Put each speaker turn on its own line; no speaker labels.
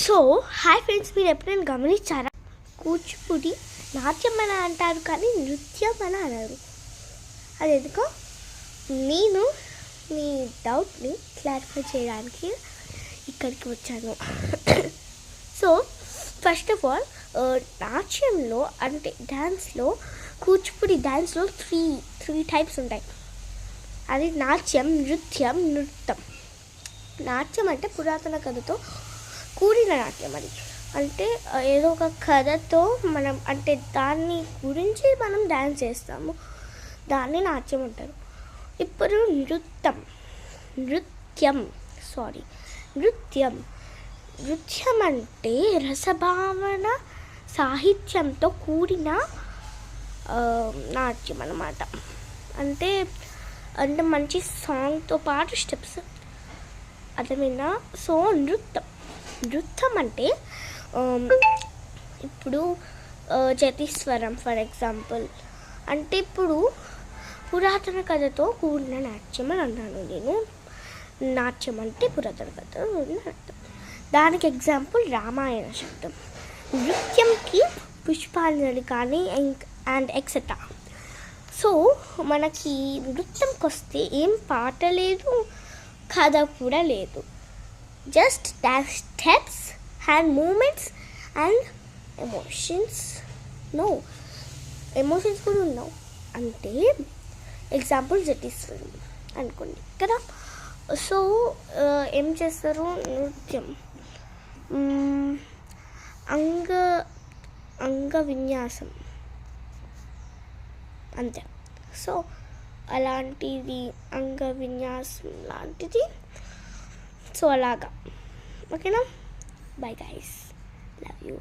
So hi friends, మీరు ఎప్పుడైనా గమనించారా? కూచిపూడి నాట్యం అని అంటారు కానీ నృత్యం అని అనరు. అది ఎందుకో నేను మీ డౌట్ని క్లారిఫై చేయడానికి ఇక్కడికి వచ్చాను. సో ఫస్ట్ ఆఫ్ ఆల్, నాట్యంలో అంటే డ్యాన్స్లో, కూచిపూడి డ్యాన్స్లో త్రీ టైప్స్ ఉంటాయి. అది నాట్యం, నృత్యం, నృత్యం. నాట్యం అంటే పురాతన కథతో కూడిన నాట్యం. అది అంటే ఏదో ఒక కథతో మనం అంటే దాన్ని గురించి మనం డ్యాన్స్ చేస్తాము, దాన్ని నాట్యం అంటారు. ఇప్పుడు నృత్యం అంటే రసభావన సాహిత్యంతో కూడిన నాట్యం అన్నమాట. అంటే మంచి సాంగ్తో పాటు స్టెప్స్, అర్థమైనా? సో నృత్యం అంటే ఇప్పుడు జతిస్వరం ఫర్ ఎగ్జాంపుల్. అంటే ఇప్పుడు పురాతన కథతో కూడిన నాట్యం అని అన్నాను నేను. నాట్యం అంటే పురాతన కథతో కూడిన నాట్యం. దానికి ఎగ్జాంపుల్ రామాయణ శబ్దం. నృత్యంకి పుష్పాంజలి కానీ అండ్ ఎక్సెట్రా. సో మనకి నృత్యంకి వస్తే ఏం పాట లేదు, కథ కూడా లేదు. Just dance steps, hand movements and emotions. Emotions కూడా ఉన్నావు. అంటే ఎగ్జాంపుల్ జటీశ్వరం అనుకోండి కదా. సో ఏం చేస్తారు? నృత్యం అంగ విన్యాసం అంతే. సో అలాంటిది అంగ విన్యాసం లాంటిది. సో అలాగా. ఓకేనా? Bye guys, love you.